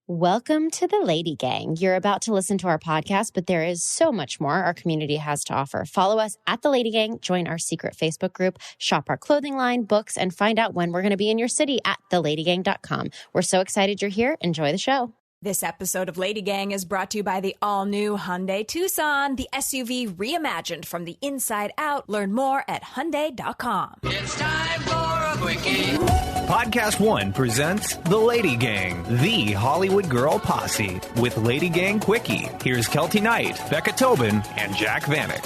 Welcome to the Lady Gang. You're about to listen to our podcast, but there is so much more our community has to offer. Follow us at the Lady Gang, join our secret Facebook group, shop our clothing line, books, and find out when we're going to be in your city at theladygang.com. We're so excited you're here. Enjoy the show. This episode of Lady Gang is brought to you by the all-new Hyundai Tucson, the SUV reimagined from the inside out. Learn more at Hyundai.com. It's time for a Quickie. Podcast One presents The Lady Gang, the Hollywood girl posse, with Lady Gang Quickie. Here's Kelty Knight, Becca Tobin, and Jack Vanek.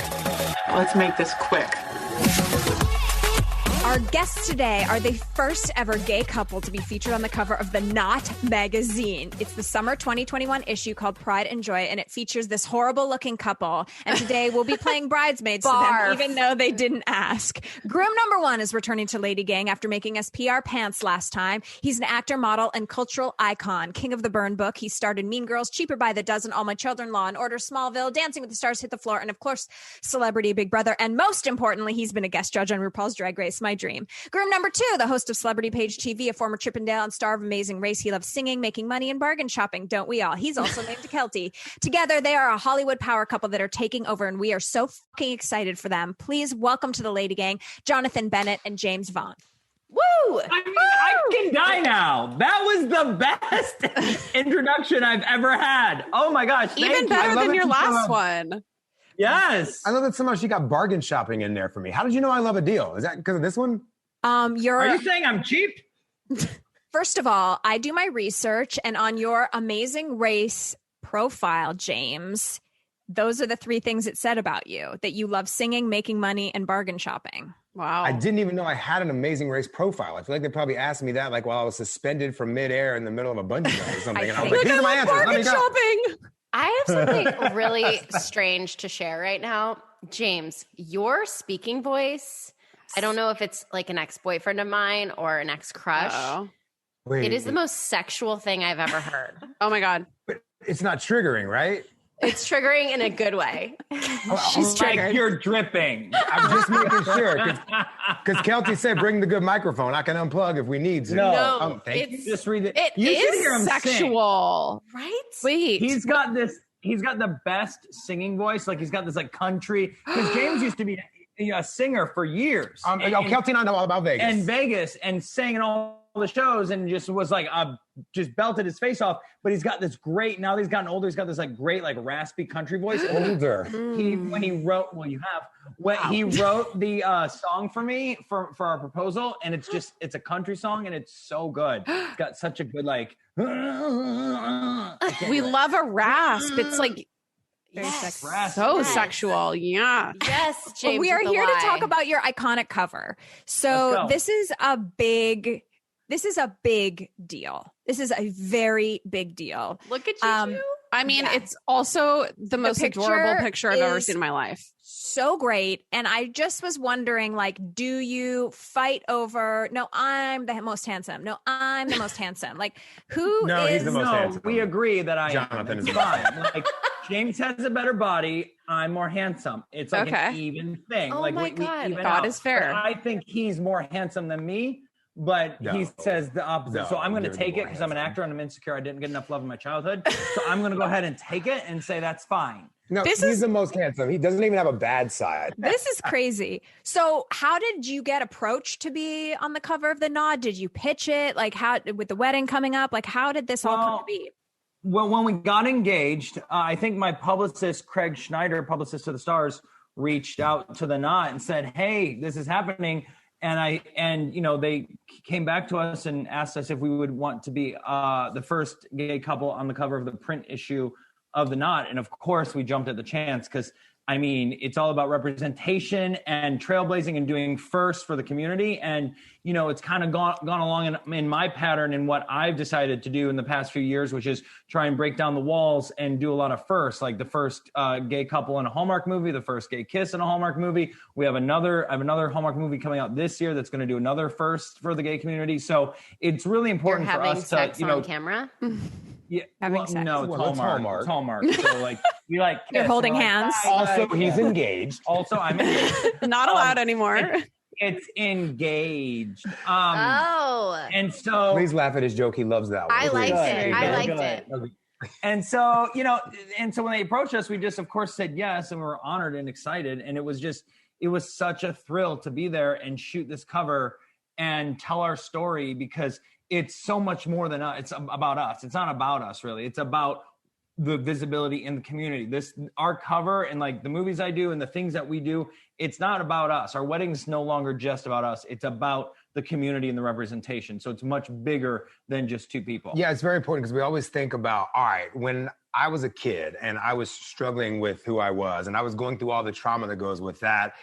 Let's make this quick. Our guests today are the first ever gay couple to be featured on the cover of The Knot magazine. It's the summer 2021 issue called Pride and Joy, and it features this horrible-looking couple. And today we'll be playing bridesmaids to them, even though they didn't ask. Groom number one is returning to Lady Gang after making us pee our pants last time. He's an actor, model, and cultural icon. King of the Burn Book. He starred in Mean Girls, Cheaper by the Dozen, All My Children, Law and Order, Smallville, Dancing with the Stars, Hit the Floor, and of course, Celebrity Big Brother. And most importantly, he's been a guest judge on RuPaul's Drag Race, my dream. Groom number two, the host of Celebrity Page TV, a former Chippendale and star of Amazing Race. He loves singing, making money, and bargain shopping, don't we all? He's also named Kelty. Together, they are a Hollywood power couple that are taking over, and we are so fucking excited for them. Please welcome to the Lady Gang, Jonathan Bennett and Jaymes Vaughan. Woo! I mean, I can die now. That was the best introduction I've ever had. Oh my gosh. Even better than your last one. Yes. I love that somehow she got bargain shopping in there for me. How did you know I love a deal? Is that because of this one? Are you saying I'm cheap? First of all, I do my research, and on your Amazing Race profile, James, those are the three things it said about you: that you love singing, making money, and bargain shopping. Wow. I didn't even know I had an Amazing Race profile. I feel like they probably asked me that like while I was suspended from midair in the middle of a bungee jump or something. And I was like, these are my answers. Let me go. Shopping. I have something really strange to share right now. James, your speaking voice, I don't know if it's like an ex-boyfriend of mine or an ex-crush. Wait, it is the most sexual thing I've ever heard. Oh my God. But it's not triggering, right? It's triggering in a good way. She's triggered. Like you're dripping. I'm just making sure. Because Kelty said, bring the good microphone. I can unplug if we need to. No. Thank you. Just read it. It You should hear is him sexual. sing. Right? Wait. He's got the best singing voice. Like he's got this like country. Because James used to be a singer for years. Kelty and I know all about Vegas. And Vegas and sang in all the shows and just was like just belted his face off. But he's got this great, now that he's gotten older, he's got this like great like raspy country voice. Older. When he wrote the song for me for our proposal, and it's a country song and it's so good. It's got such a good like We love a rasp. It's like so sexual. Yeah. Yes, James. We are here to talk about your iconic cover. So this is a big deal. This is a very big deal. Look at you. I mean, it's also the most adorable picture I've ever seen in my life. So great. And I just was wondering, like, do you fight over, no, I'm the most handsome. No, I'm the most handsome. Like, who No, is... he's the most handsome. We agree that Jonathan is it's fine. Like, James has a better body. I'm more handsome. It's like an even thing. Oh like my we God. even God out. is fair. But I think he's more handsome than me. But he says the opposite. So I'm going to take it because I'm an actor and I'm insecure. I didn't get enough love in my childhood. So I'm going to go ahead and take it and say that's fine. No, he's the most handsome. He doesn't even have a bad side. This is crazy. So how did you get approached to be on the cover of The Nod? Did you pitch it? Like how, with the wedding coming up, like how did this all come to be? Well, when we got engaged, I think my publicist, Craig Schneider, publicist of the Stars, reached out to The Knot and said, hey, this is happening. And they came back to us and asked us if we would want to be the first gay couple on the cover of the print issue of The Knot. And of course we jumped at the chance because I mean, it's all about representation and trailblazing and doing first for the community. And, you know, it's kind of gone along in my pattern and what I've decided to do in the past few years, which is try and break down the walls and do a lot of firsts, like the first gay couple in a Hallmark movie, the first gay kiss in a Hallmark movie. I have another Hallmark movie coming out this year that's going to do another first for the gay community. So it's really important for us to, you know, on camera. Yeah, having sex. No, it's Hallmark. It's Hallmark. So like we like kiss. You're holding hands. Also, he's engaged. Also, I'm engaged. Not allowed anymore. It's engaged. And so please laugh at his joke. He loves that one. I liked it. I liked it. it. And so, when they approached us, we just, of course, said yes, and we were honored and excited. And it was such a thrill to be there and shoot this cover and tell our story, because it's so much more than us. It's about us. It's not about us, really. It's about the visibility in the community. Our cover and like the movies I do and the things that we do, it's not about us. Our wedding's no longer just about us. It's about the community and the representation. So it's much bigger than just two people. Yeah, it's very important because we always think about, all right, when I was a kid and I was struggling with who I was and I was going through all the trauma that goes with that,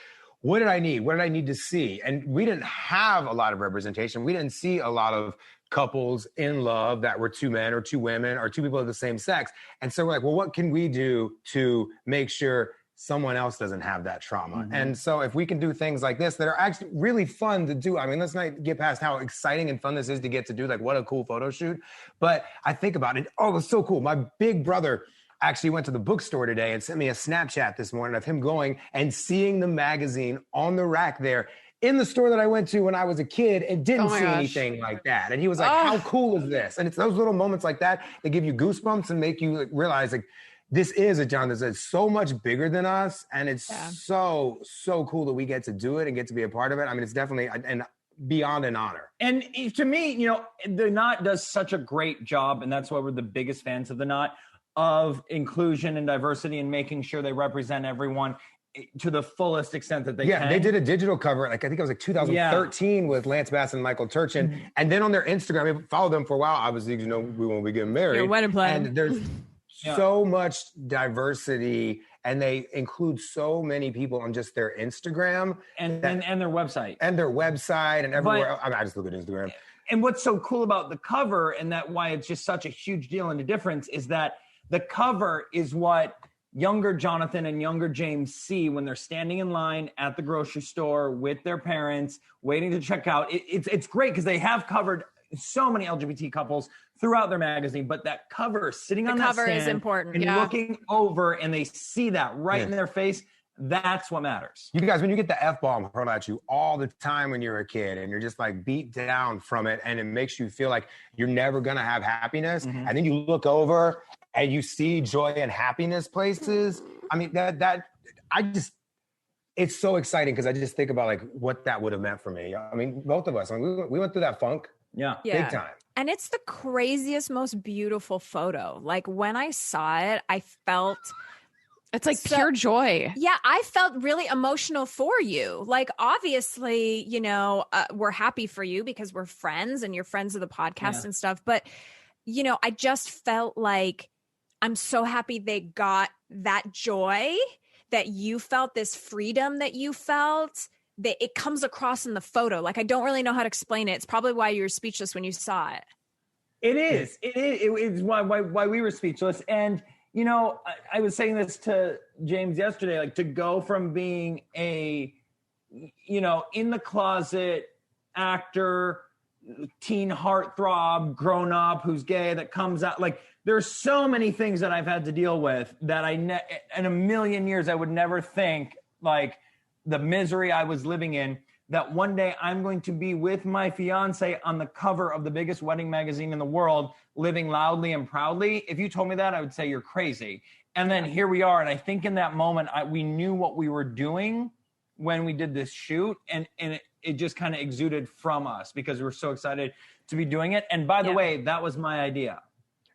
what did I need? What did I need to see? And we didn't have a lot of representation. We didn't see a lot of couples in love that were two men or two women or two people of the same sex. And so we're like, well, what can we do to make sure someone else doesn't have that trauma? Mm-hmm. And so if we can do things like this that are actually really fun to do, I mean, let's not get past how exciting and fun this is to get to do, like what a cool photo shoot. But I think about it, oh, it was so cool. My big brother actually went to the bookstore today and sent me a Snapchat this morning of him going and seeing the magazine on the rack there in the store that I went to when I was a kid and didn't see anything like that. And he was like, how cool is this? And it's those little moments like that that give you goosebumps and make you realize like, this is a genre that's so much bigger than us. And it's so cool that we get to do it and get to be a part of it. I mean, it's definitely beyond an honor. And to me, The Knot does such a great job. And that's why we're the biggest fans of The Knot, of inclusion and diversity and making sure they represent everyone to the fullest extent that they can. Yeah, they did a digital cover, I think it was 2013 with Lance Bass and Michael Turchin. Mm-hmm. And then on their Instagram, we followed them for a while. Obviously, we won't be getting married. Your wedding plan. And there's so much diversity, and they include so many people on just their Instagram. And their website. And their website and everywhere. I just look at Instagram. And what's so cool about the cover and that why it's just such a huge deal and a difference is that the cover is what younger Jonathan and younger James see when they're standing in line at the grocery store with their parents, waiting to check out. It's great because they have covered so many LGBT couples throughout their magazine, but that cover sitting on that stand is important. And looking over and they see that right in their face. That's what matters. You guys, when you get the F-bomb thrown at you all the time when you're a kid and you're just like beat down from it and it makes you feel like you're never going to have happiness. Mm-hmm. And then you look over and you see joy and happiness places. I mean, it's so exciting because I just think about like what that would have meant for me. I mean, both of us, we went through that funk. Yeah. Big time. And it's the craziest, most beautiful photo. Like when I saw it, I felt... It's like pure joy. Yeah, I felt really emotional for you. Like, obviously, we're happy for you because we're friends and you're friends of the podcast and stuff. But, I just felt like I'm so happy they got that joy that you felt, this freedom that you felt, that it comes across in the photo. Like, I don't really know how to explain it. It's probably why you were speechless when you saw it. It is. It's why we were speechless. And, I was saying this to James yesterday, like to go from being a, in the closet actor, teen heartthrob, grown up, who's gay, that comes out, like there's so many things that I've had to deal with that in a million years, I would never think, like the misery I was living in, that one day I'm going to be with my fiance on the cover of the biggest wedding magazine in the world, living loudly and proudly. If you told me that, I would say you're crazy. And then here we are. And I think in that moment, we knew what we were doing when we did this shoot. And it just kind of exuded from us because we were so excited to be doing it. And by the way, that was my idea.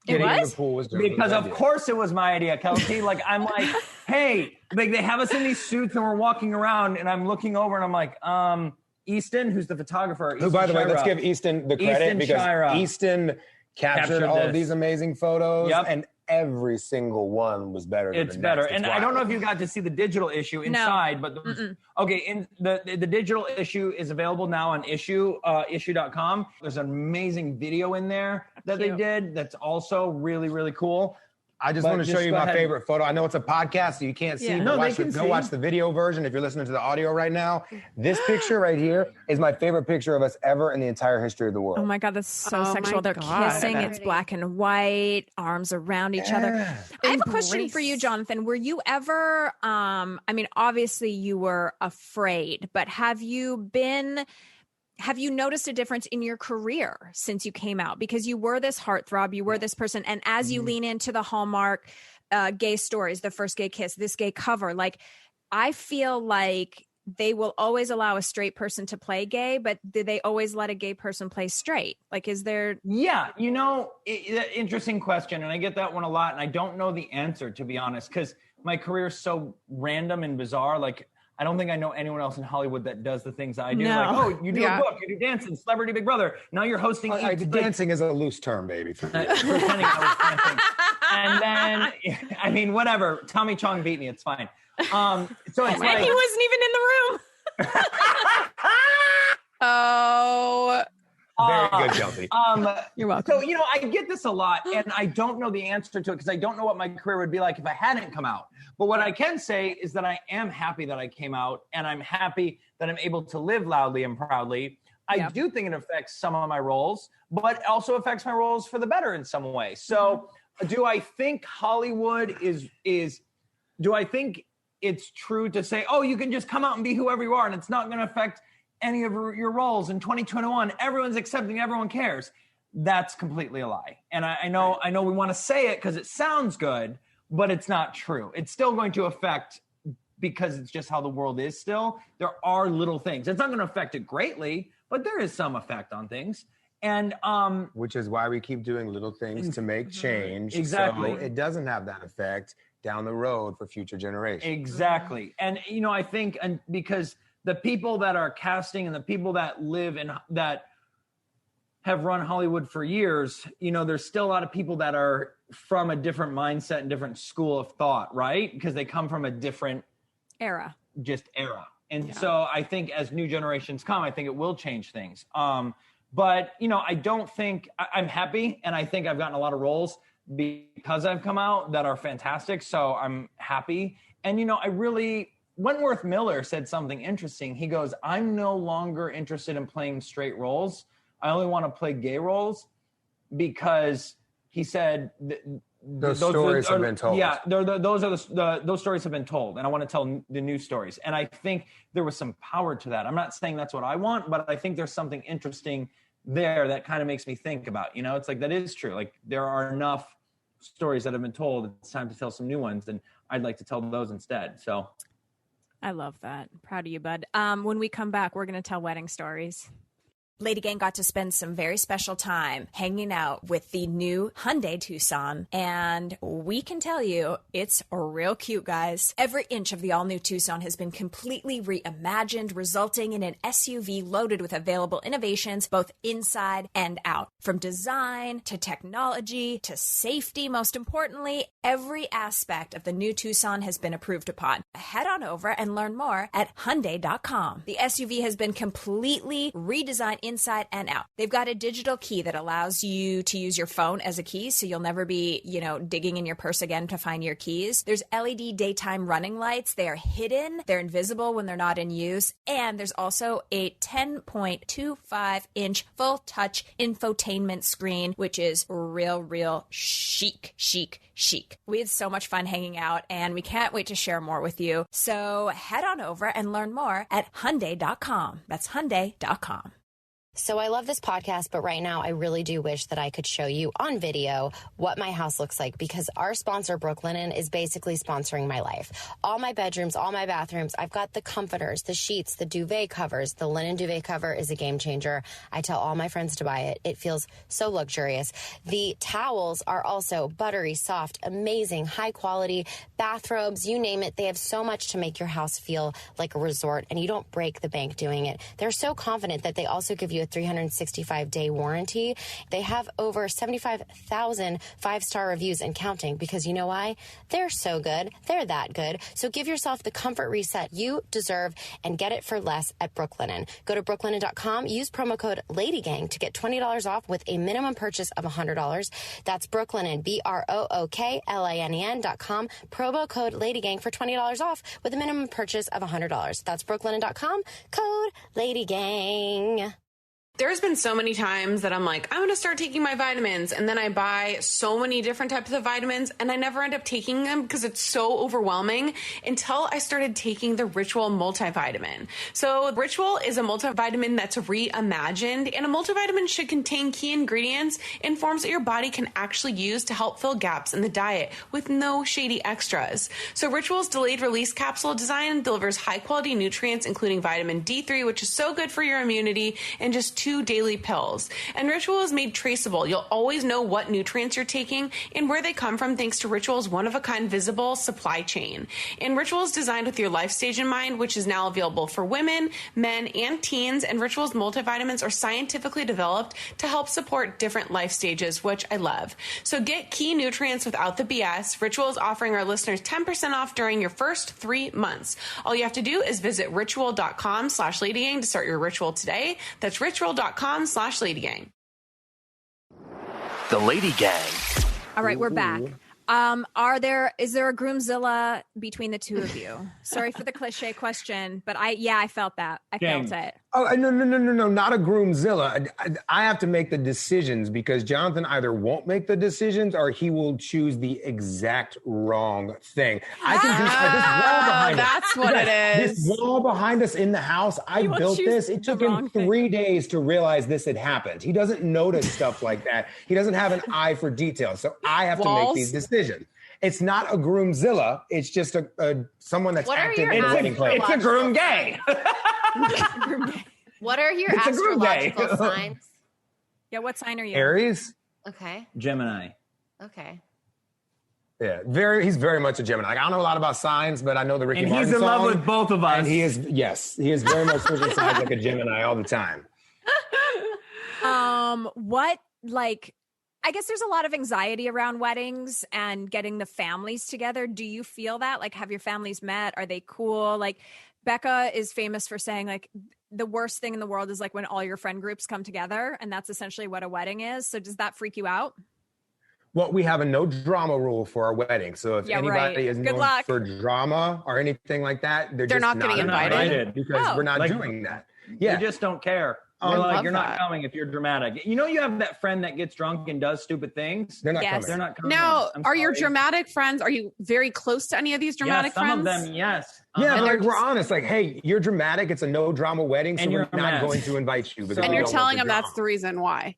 It was? The pool was because of course it was my idea, Kelsey. Like I'm like, hey, like they have us in these suits and we're walking around and I'm looking over and I'm like, Easton, who's the photographer. Who, by the way, let's give Easton the credit because Easton captured all of these amazing photos and every single one was better than it's better. And I don't know if you got to see the digital issue inside, but the digital issue is available now on issue.com. There's an amazing video in there that they did that's also really, really cool. I just But want to show just you go my ahead. favorite photo. I know it's a podcast, so you can't see. Yeah. But No, they watch can go see. watch the video version if you're listening to the audio right now. This picture right here is my favorite picture of us ever in the entire history of the world. Oh my God, that's so Oh sexual. my They're God. kissing. It's black and white, arms around each other. I have a question for you, Jonathan. Were you ever, I mean, obviously you were afraid, but have you noticed a difference in your career since you came out? Because you were this heartthrob, you were this person. And as you lean into the Hallmark gay stories, the first gay kiss, this gay cover, like, I feel like they will always allow a straight person to play gay, but do they always let a gay person play straight? Like, is there... Yeah, interesting question. And I get that one a lot. And I don't know the answer, to be honest, because my career is so random and bizarre. Like, I don't think I know anyone else in Hollywood that does the things I do. No. Like, oh, you do a book, you do dancing, Celebrity Big Brother. Now you're hosting. Dancing is a loose term, baby. Pretending I was dancing. And then, I mean, whatever. Tommy Chong beat me. It's fine. So it's like, And he wasn't even in the room. Oh, Very good, Chelsea. You're welcome. So, I get this a lot, and I don't know the answer to it because I don't know what my career would be like if I hadn't come out. But what I can say is that I am happy that I came out, and I'm happy that I'm able to live loudly and proudly. I do think it affects some of my roles, but it also affects my roles for the better in some way. So do I think Hollywood do I think it's true to say, oh, you can just come out and be whoever you are, and it's not going to affect any of your roles in 2021? Everyone's accepting, everyone cares. That's completely a lie. And I know we want to say it because it sounds good, but it's not true. It's still going to affect, because it's just how the world is still. There are little things. It's not going to affect it greatly, but there is some effect on things. And which is why we keep doing little things to make change. Exactly. So it doesn't have that effect down the road for future generations. Exactly. And, I think, and because the people that are casting and the people that live in that have run Hollywood for years, there's still a lot of people that are from a different mindset and different school of thought, right? Because they come from a different Era. And so I think as new generations come, I think it will change things. But, I don't think I'm happy. And I think I've gotten a lot of roles because I've come out that are fantastic. So I'm happy. And, Wentworth Miller said something interesting. He goes, I'm no longer interested in playing straight roles. I only want to play gay roles, because he said those stories have been told. Yeah, those stories have been told, and I want to tell the new stories. And I think there was some power to that. I'm not saying that's what I want, but I think there's something interesting there that kind of makes me think about, it's like, that is true. Like, there are enough stories that have been told. It's time to tell some new ones, and I'd like to tell those instead. So I love that. Proud of you, bud. When we come back, we're going to tell wedding stories. LadyGang got to spend some very special time hanging out with the new Hyundai Tucson, and we can tell you it's real cute, guys. Every inch of the all-new Tucson has been completely reimagined, resulting in an SUV loaded with available innovations both inside and out. From design to technology to safety, most importantly, every aspect of the new Tucson has been approved upon. Head on over and learn more at Hyundai.com. The SUV has been completely redesigned inside and out. They've got a digital key that allows you to use your phone as a key, so you'll never be, digging in your purse again to find your keys. There's LED daytime running lights. They are hidden. They're invisible when they're not in use. And there's also a 10.25-inch full-touch infotainment screen, which is real chic. We had so much fun hanging out, and we can't wait to share more with you. So head on over and learn more at Hyundai.com. That's Hyundai.com. So I love this podcast, but right now I really do wish that I could show you on video what my house looks like, because our sponsor, Brooklinen, is basically sponsoring my life. All my bedrooms, all my bathrooms, I've got the comforters, the sheets, the duvet covers. The linen duvet cover is a game changer. I tell all my friends to buy it. It feels so luxurious. The towels are also buttery, soft, amazing, high quality. Bathrobes, you name it. They have so much to make your house feel like a resort, and you don't break the bank doing it. They're so confident that they also give you a limited 365-day warranty. They have over 75,000 five-star reviews and counting because you know why? They're so good. They're that good. So give yourself the comfort reset you deserve and get it for less at Brooklinen. Go to brooklinen.com, use promo code LadyGang to get $20 off with a minimum purchase of $100. That's Brooklinen, BROOKLINEN.com, promo code LadyGang for $20 off with a minimum purchase of $100. That's brooklinen.com, code LadyGang. There's been so many times that I'm like, I'm going to start taking my vitamins. And then I buy so many different types of vitamins and I never end up taking them because it's so overwhelming until I started taking the Ritual multivitamin. So Ritual is a multivitamin that's reimagined, and a multivitamin should contain key ingredients in forms that your body can actually use to help fill gaps in the diet with no shady extras. So Ritual's delayed release capsule design delivers high quality nutrients, including vitamin D3, which is so good for your immunity, and just 2 daily pills. And Ritual is made traceable. You'll always know what nutrients you're taking and where they come from thanks to Ritual's one-of-a-kind visible supply chain. And Ritual is designed with your life stage in mind, which is now available for women, men, and teens. And Ritual's multivitamins are scientifically developed to help support different life stages, which I love. So get key nutrients without the BS. Ritual is offering our listeners 10% off during your first 3 months. All you have to do is visit ritual.com/LadyGang to start your ritual today. That's ritual.com/LadyGang. The Lady Gang. All right, we're back. Is there a groomzilla between the two of you? Sorry for the cliche question, but I felt that. I felt it. Oh, no, not a groomzilla. I have to make the decisions because Jonathan either won't make the decisions or he will choose the exact wrong thing. I can do this wall behind us. That's what it is. This wall behind us in the house, I built this. It took him 3 days to realize this had happened. He doesn't notice stuff like that. He doesn't have an eye for detail. So I have to make these decisions. It's not a groomzilla. It's just someone that's active in wedding planning. It's a groom gang. What are your astrological signs? Yeah, what sign are you? Aries. Okay. Gemini. Okay. Yeah, he's very much a Gemini. Like, I don't know a lot about signs, but I know the Ricky Martin he's in love song, with both of us. And he is very much switching sides like a Gemini all the time. I guess there's a lot of anxiety around weddings and getting the families together. Do you feel that? Like, have your families met? Are they cool? Like, Becca is famous for saying, like, the worst thing in the world is like when all your friend groups come together, and that's essentially what a wedding is. So does that freak you out? Well, we have a no drama rule for our wedding. So if anybody is known for drama or anything like that, they're just not getting invited because we're not doing that. Yeah. We just don't care. We're like, you're not coming if you're dramatic. You know, you have that friend that gets drunk and does stupid things. They're not coming. They're not coming. Now, are your dramatic friends, are you very close to any of these dramatic friends? Some of them, yes. Yeah, like we're honest. Like, hey, you're dramatic. It's a no drama wedding, so we're not going to invite you. And you're telling them that's the reason why.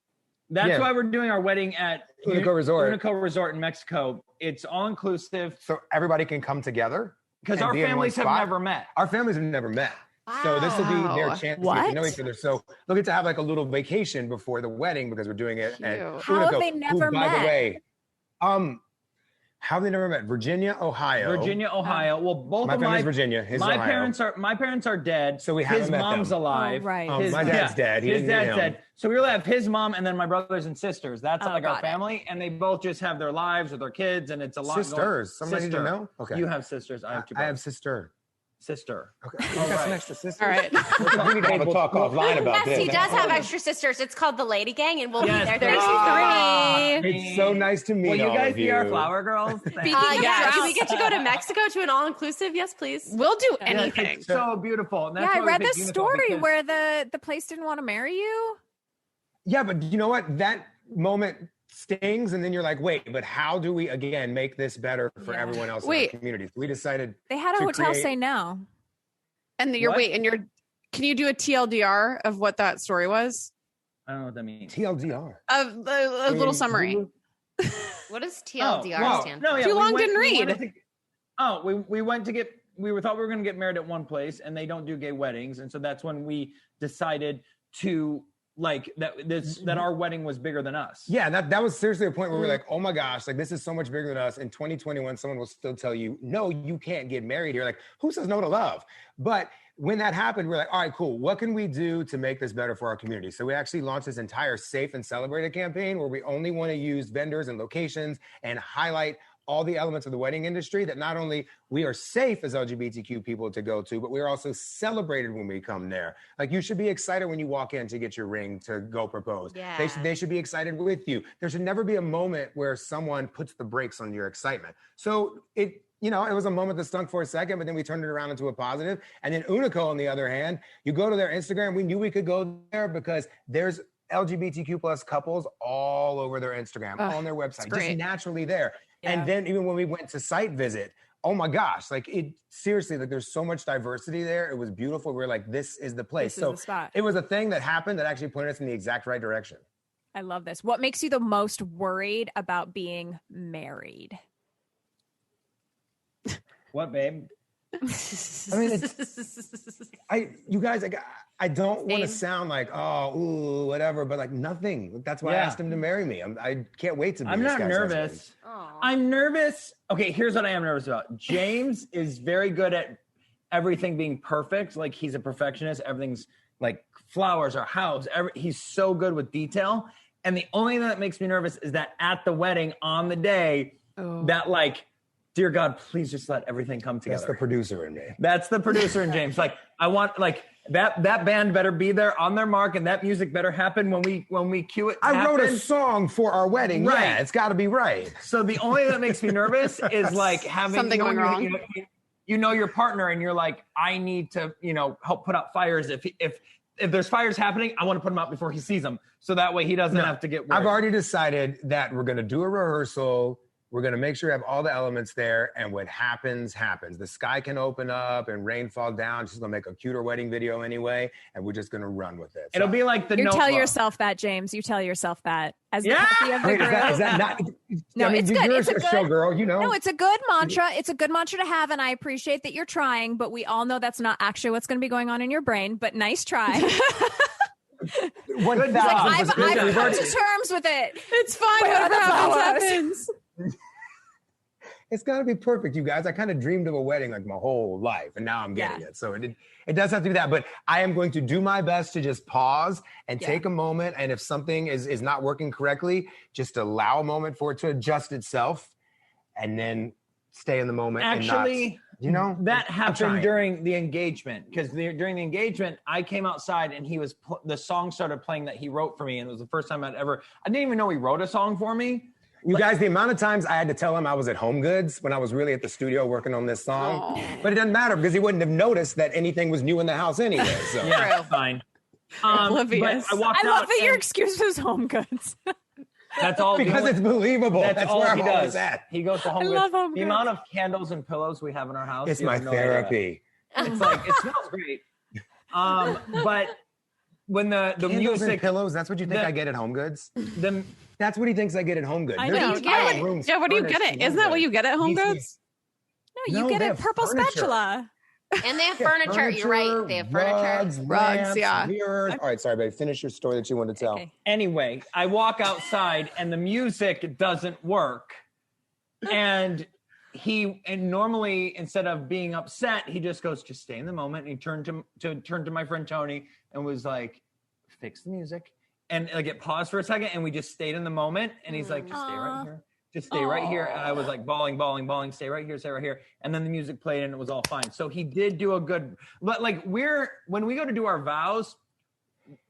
That's why we're doing our wedding at Unico Resort in Mexico. It's all inclusive. So everybody can come together. Because our families have never met. Our families have never met. Wow. So this will be their chance to get to know each other. So they'll get to have like a little vacation before the wedding because we're doing it at Unico. How have they never met? By the way, how have they never met? Virginia, Ohio. Well, both my of family's Virginia. My parents are dead. So we haven't his met mom's them. alive. Oh, right. My dad's dead. His dad's dead. So we really have his mom and then my brothers and sisters. That's like our family, and they both just have their lives with their kids, and it's a lot. Sisters. Somebody to know. Okay. You have sisters. I have two. I have sister. Okay. You got some extra sisters? All right. We need to have a talk offline about this. He does have extra sisters. It's called the Lady Gang, and we'll be there. There's 3. It's so nice to meet Will you guys be our you. flower girls? Can we get to go to Mexico to an all-inclusive? Yes, please. We'll do anything. It's so beautiful. And that's I why read we the picked Unico story where the place didn't want to marry you. Yeah, but you know what? That moment stings, and then you're like, wait, but how do we again make this better for everyone else in the community? So we decided they had a hotel say no. And can you do a TLDR of what that story was? I don't know what that means. TLDR. A little summary. What does TLDR stand for? No, Too long didn't read. We thought we were going to get married at one place, and they don't do gay weddings. And so that's when we decided to like that our wedding was bigger than us. Yeah, that was seriously a point where we were like, oh my gosh, like this is so much bigger than us. In 2021, someone will still tell you, no, you can't get married here. Like, who says no to love? But when that happened, we're like, all right, cool. What can we do to make this better for our community? So we actually launched this entire Safe and Celebrated campaign where we only want to use vendors and locations and highlight all the elements of the wedding industry that not only we are safe as LGBTQ people to go to, but we are also celebrated when we come there. Like, you should be excited when you walk in to get your ring to go propose. Yeah. They should be excited with you. There should never be a moment where someone puts the brakes on your excitement. So it was a moment that stunk for a second, but then we turned it around into a positive. And then Unico, on the other hand, you go to their Instagram. We knew we could go there because there's LGBTQ plus couples all over their Instagram, on their website, just naturally there. Yeah. And then even when we went to site visit, oh my gosh, like seriously, like there's so much diversity there. It was beautiful. We were like, this is the place. This is the spot. It was a thing that happened that actually pointed us in the exact right direction. I love this. What makes you the most worried about being married? What, babe? I mean, you guys, like, I don't want to sound like, whatever, but like nothing. That's why I asked him to marry me. I can't wait to be I'm not nervous. I'm nervous. Okay, here's what I am nervous about. James is very good at everything being perfect. Like, he's a perfectionist. Everything's like flowers, our house. He's so good with detail. And the only thing that makes me nervous is that at the wedding on the day, that like, dear God, please just let everything come together. That's the producer in me. That's the producer in James. Like, I want like that band better be there on their mark, and that music better happen when we cue it. I wrote a song for our wedding. Right. Yeah, it's got to be right. So the only thing that makes me nervous is like having something going wrong. You know your partner, and you're like, I need to, help put out fires. If there's fires happening, I want to put them out before he sees them, so that way he doesn't have to get worried. I've already decided that we're going to do a rehearsal. We're going to make sure we have all the elements there, and what happens, happens. The sky can open up and rain fall down. She's going to make a cuter wedding video anyway, and we're just going to run with it. It'll be like the You Notebook. tell yourself that, James. You tell yourself that. As the Yeah! happy of the Wait, group. is that not? No, it's good. You're It's a a good showgirl, No, it's a good mantra. It's a good mantra to have, and I appreciate that you're trying, but we all know that's not actually what's going to be going on in your brain, but nice try. Good job. I've come to terms with it. It's fine. Whatever happens. It's got to be perfect, you guys. I kind of dreamed of a wedding like my whole life, and now I'm getting it. So it does have to be that. But I am going to do my best to just pause and take a moment. And if something is not working correctly, just allow a moment for it to adjust itself, and then stay in the moment. Actually, and not, that happened during the engagement, because during the engagement, I came outside and the song started playing that he wrote for me, and it was the first time I didn't even know he wrote a song for me. You guys, the amount of times I had to tell him I was at Home Goods when I was really at the studio working on this song. But it doesn't matter because he wouldn't have noticed that anything was new in the house anyway. So. Yeah, fine. Oblivious. But I love that your excuse was Home Goods. That's all. Because it's believable. That's all where he I'm does. always at. He goes to Home Goods. Love Home The Goods. amount of candles and pillows we have in our house. It's you my have no idea. therapy. It's like, it smells great. But when the Candles music and pillows, that's what you think I get at Home Goods? the That's what he thinks I get at Home Goods. I There's know. entire rooms Yeah, what do you get furnished it? in Isn't that what you get at Home He's- Goods? No, you No, get they a have purple furniture. spatula. And they have furniture. You're right. They have furniture. Rugs, Rugs, yeah. mirrors. All right, sorry, babe. Finish your story that you wanted to tell. Okay. Anyway, I walk outside and the music doesn't work. And normally, instead of being upset, he just goes, just stay in the moment. And he turned to my friend Tony and was like, fix the music. And like it paused for a second and we just stayed in the moment. And he's like, just stay right here. Just stay right here. And I was like bawling, stay right here, stay right here. And then the music played and it was all fine. So he did do a good, but like when we go to do our vows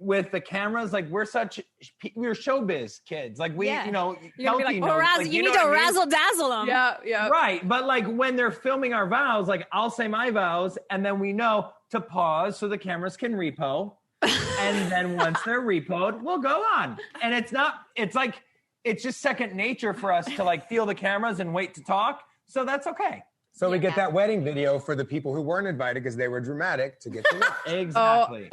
with the cameras, like we're showbiz kids. Like we, Yeah. you know, You're gonna be Kelty like, knows, "Razz- like, you know need to what I mean? razzle dazzle them. Yeah. Right. But like when they're filming our vows, like I'll say my vows and then we know to pause so the cameras can repo. And then once they're repoed, we'll go on. And it's just second nature for us to like feel the cameras and wait to talk. So that's okay. So we get that wedding video for the people who weren't invited because they were dramatic to get to know. Exactly.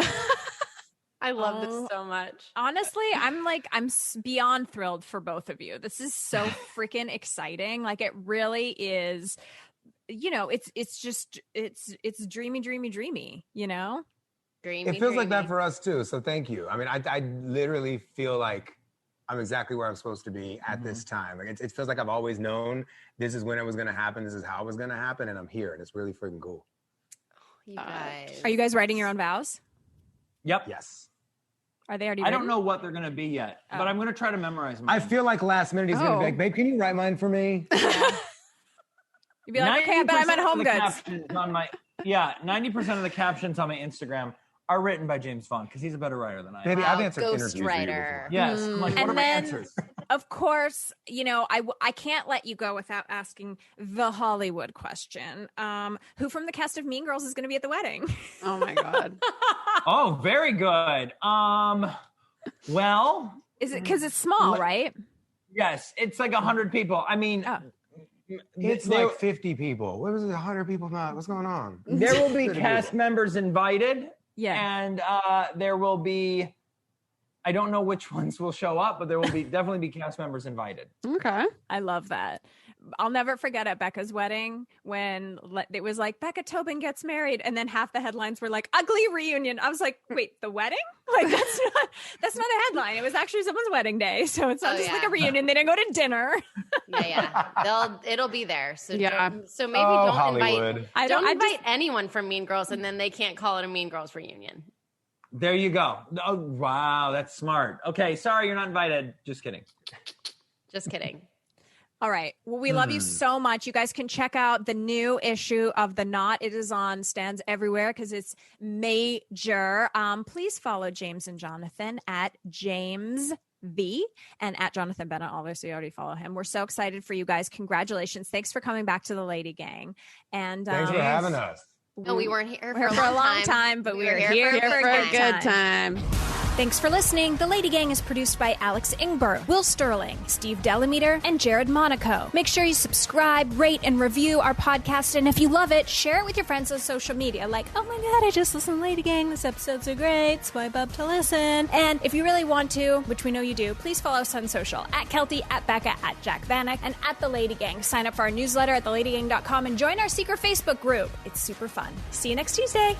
I love this so much. Honestly, I'm beyond thrilled for both of you. This is so freaking exciting. Like it really is, you know, it's dreamy, you know? Dreamy, It feels like that dreamy. for us too. So thank you. I mean, I literally feel like I'm exactly where I'm supposed to be at this time. Like it feels like I've always known this is when it was going to happen. This is how it was going to happen. And I'm here. And it's really freaking cool. You guys. Are you guys writing your own vows? Yep. Yes. Are they already I don't written? know what they're going to be yet, but I'm going to try to memorize them. I feel like last minute he's going to be like, babe, can you write mine for me? You'd be like, okay, but I'm at 90% Home of the Goods. captions on my 90% of the captions on my Instagram are written by Jaymes Vaughan because he's a better writer than I am. Baby, I've answered Ghost interviews for you writer. before. Yes. I'm like, what And are my then- answers? Of course, you know, I can't let you go without asking the Hollywood question. Who from the cast of Mean Girls is going to be at the wedding? Oh my God. Oh, very good. Well, Is it because it's small, right? yes, it's like 100 people. I mean, It's there- like 50 people. What was it? 100 people not? What's going on? there will be cast members invited. Yeah. And there will be, I don't know which ones will show up, but there will be definitely be cast members invited. Okay. I love that. I'll never forget at Becca's wedding when it was like Becca Tobin gets married, and then half the headlines were like ugly reunion. I was like, wait, the wedding? Like that's not a headline. It was actually someone's wedding day, so it's not just like a reunion. They didn't go to dinner. It'll be there. So Yeah. so maybe Oh, don't Hollywood. invite. Don't invite anyone from Mean Girls, and then they can't call it a Mean Girls reunion. There you go. Oh, wow, that's smart. Okay, sorry, you're not invited. Just kidding. Just kidding. All right. Well, we love you so much. You guys can check out the new issue of The Knot. It is on stands everywhere because it's major. Please follow James and Jonathan at James V and at Jonathan Bennett. Obviously, you already follow him. We're so excited for you guys. Congratulations. Thanks for coming back to the Lady Gang. And Thanks for having us. No, we weren't here We're here for a long time, but we are here for For a good time. Thanks for listening. The Lady Gang is produced by Alex Ingber, Will Sterling, Steve Delameter, and Jared Monaco. Make sure you subscribe, rate, and review our podcast. And if you love it, share it with your friends on social media. Like, oh my God, I just listened to Lady Gang. This episode's so great. Swipe up to listen. And if you really want to, which we know you do, please follow us on social at Kelty, at Becca, at Jack Vanek, and at The Lady Gang. Sign up for our newsletter at theladygang.com and join our secret Facebook group. It's super fun. See you next Tuesday.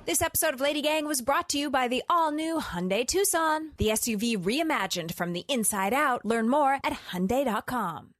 This episode of Lady Gang was brought to you by the all-new Hyundai Tucson, the SUV reimagined from the inside out. Learn more at Hyundai.com.